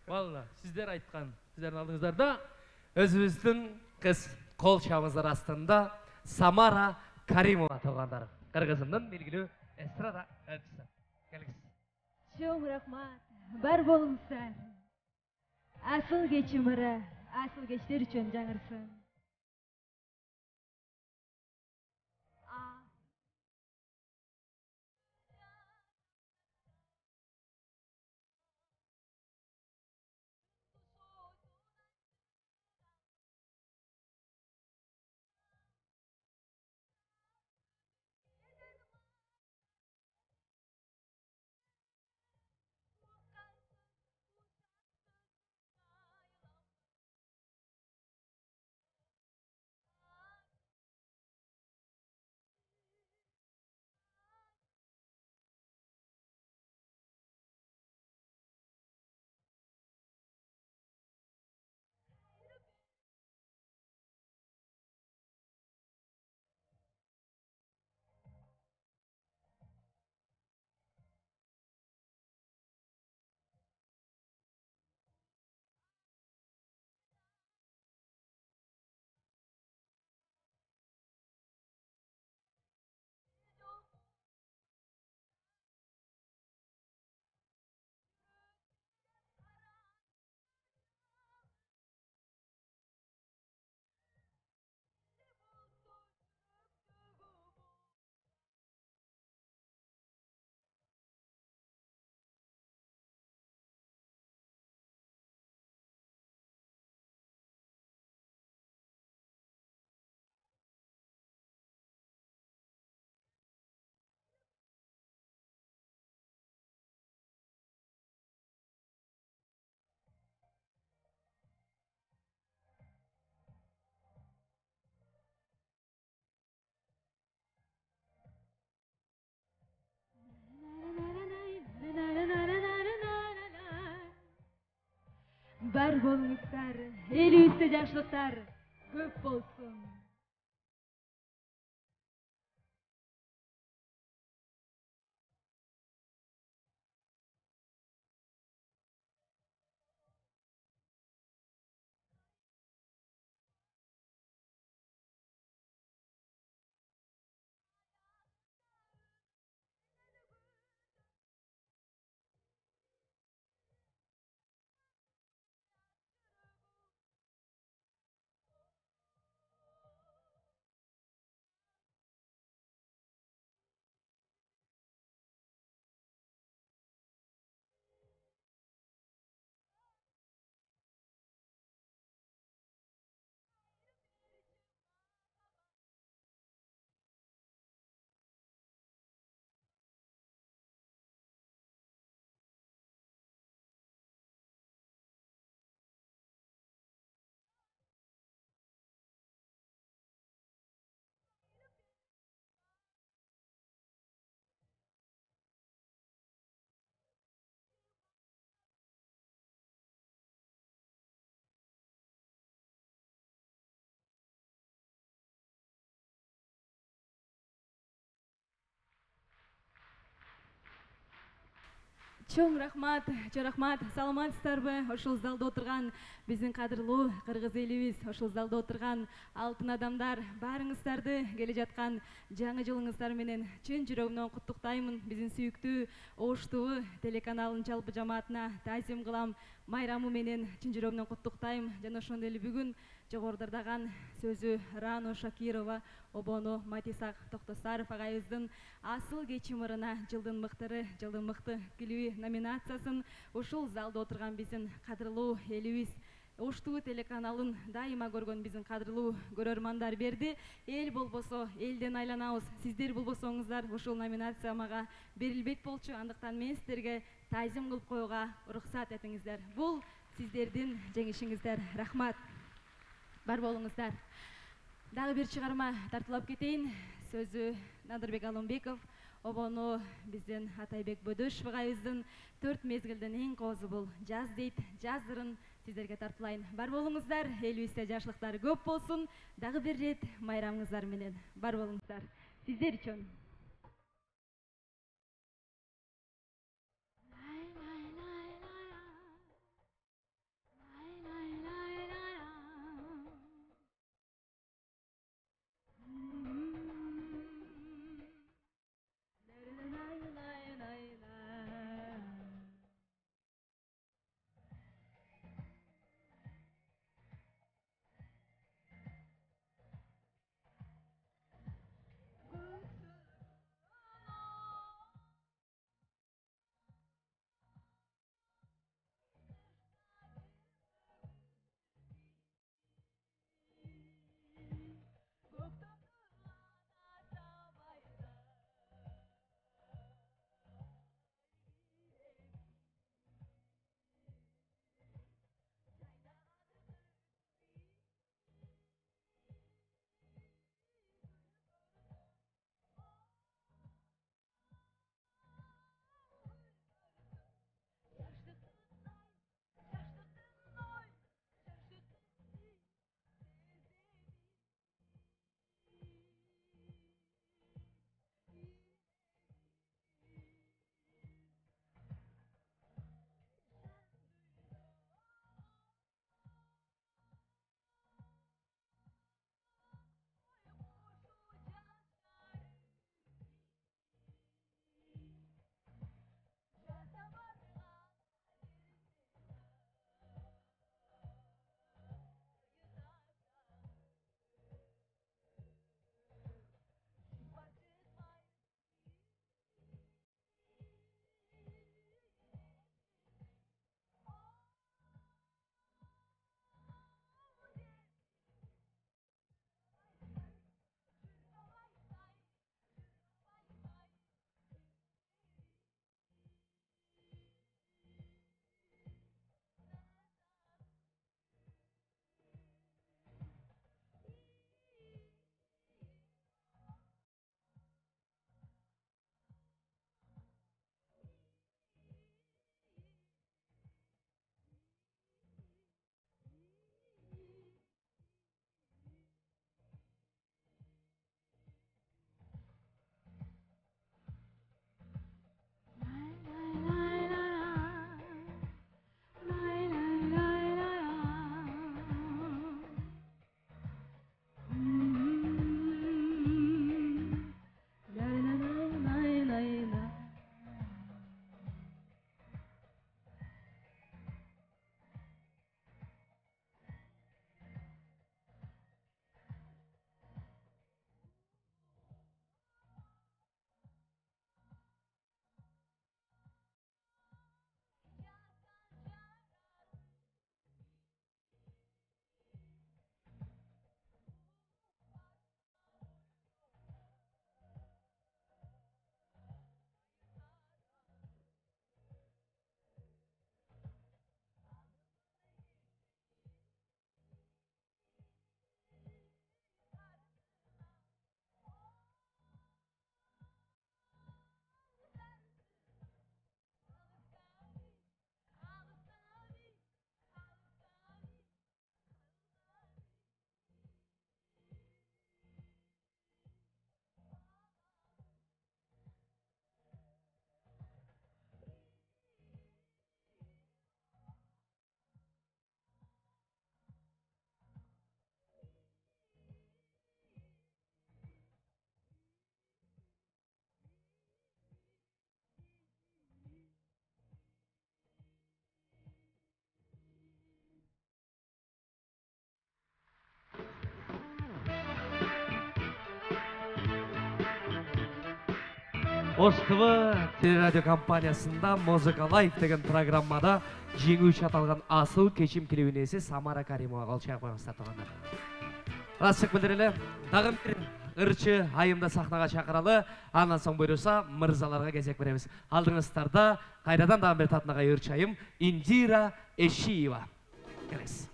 Valla sizler aytkan, sizlerin aldığınızlarda özümüzdün kız kol çabımızlar aslında Samara Karimova toğanları. Kırgızımdan bilgili estrada elçisi. Geliniz. Çok rahmat. Var bolunsa. Asıl geçimire, asıl geçler için canırsın. Var bolunuzlar, eli üstü yaşlıklar, köp bolsun. Чоң рахмат, саламатсыздарбы? Ошол залда отурган биздин кадырлуу кыргыз элибиз, ошол залда отурган алтын адамдар, баарыңыздарды келе жаткан жаңы жылыңыздар менен чын жүрөгүмдөн куттуктаймын. Биздин сүйүктүү Ош ТВ телеканалынын жалпы жамаатына таазим кылам, майрамы менен чын жүрөгүмдөн куттуктайм. Жана ошондой эле бүгүн жогорудаган сөзү Рано Шакирова, обону Матисак Токтосаров агайыбыздын асыл кечимырына жылдын мыктыры, жылдын мыкты клиби номинациясын ушул залда отурган биздин кадырлуу элибиз Ош ТВ телеканалын дайыма көргөн биздин кадырлуу көрөрмандар берди. Эл болбосо элден айланабыз. Сиздер болбосоңуздар ушул номинация мага берилбейт болчу. Андыктан мен сиздерге таазим кылып коюуга уруксат этиңиздер. Бул сиздердин жеңишиңиздер. Рахмат. Бар болуңуздар. Дагы бир чыгарма тартуулап кетейин. Сөзү Надырбек Алымбеков, обону биздин Атайбек Бөдөшов агайыбыздын 4 мезгилдин эң коозу бул жаз дейт. Жазырын сиздерге тартуулайын. Бар болуңуздар, элибизде жаштыктар көп болсун. Дагы бир рет майрамыңыздар менен. Бар болуңуздар. Сиздер үчүн. ОСТВ телерадио компаниясында Музыка Лайф деген программада жеңүүчү аталган асыл кечим клебинеси Самара Каримова калчак коюңуздар туугандар. Ырасчык билдирели, дагы бир ырчы айымда сахнага чакыралы, андан соң буйруса мырзаларга кезек беребиз. Алдыңыздарда кайрадан дагы бир татынагай ырчы айым Индира Эшиева. Келесиз.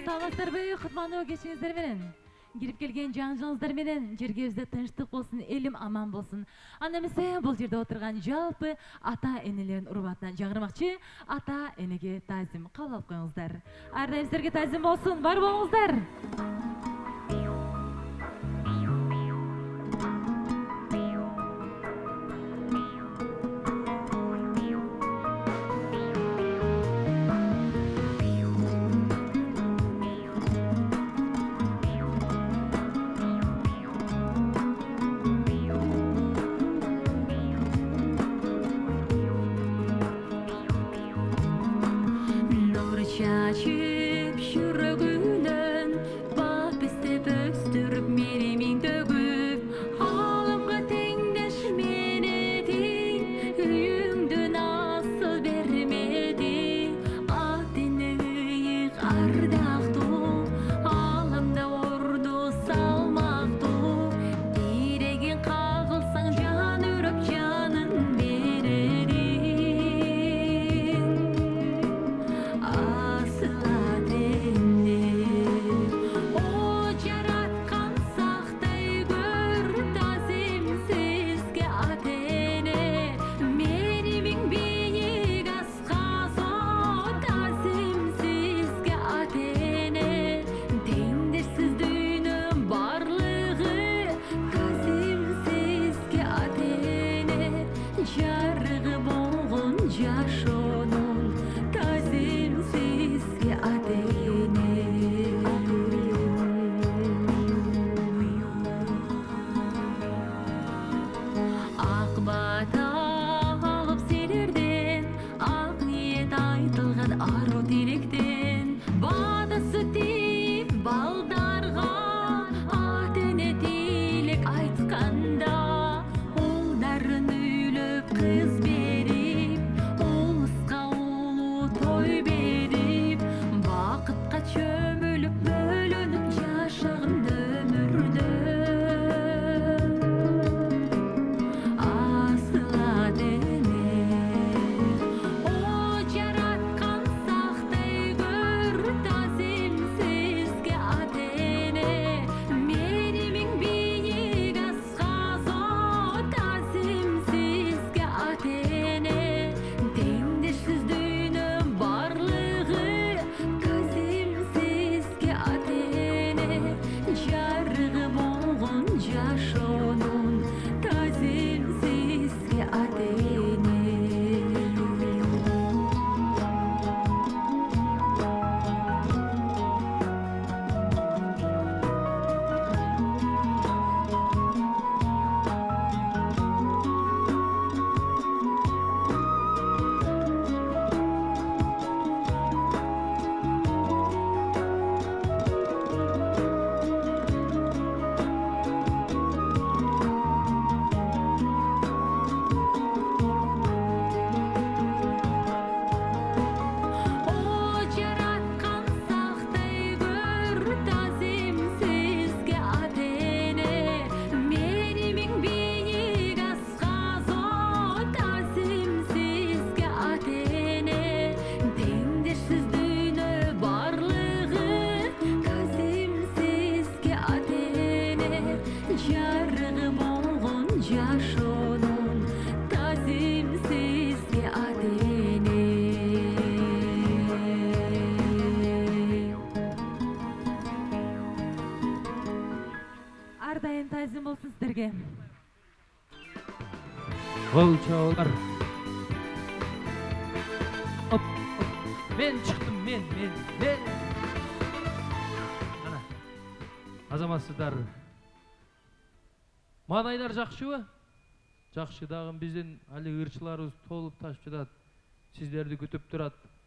Саламатсыздарбы, кутмандуу кечиңиздер менен. Кирип келген жаңжыңыздар менен жергебизде тынчтык болсун, элим аман болсун. Анда эмесе бул жерде отурган жалпы ата энелердин урматына жагырмакчы ата энеге тазим кабыл алып коюңуздар. Ар дайым силерге тазим болсун, бар болуңуздар. Çaçıp şürgünün bak istep östürüp merimin dögüp alımga tengdeş menedi üyüngdü nasıl vermedi adını ıyık ardaqtu alımda ordu salmaqtu diregen kağılsan can örüp canın veredin Ардайым тазим болсун сіздерге. Бұл чоғылар. Мен шықтым, мен. Ана, азаматсыздар. Маңайлар жақшы ба? Жақшы дағын бізден әлі ырчыларымыз толып ташып жатады. Сіздерді күтіп тұрады.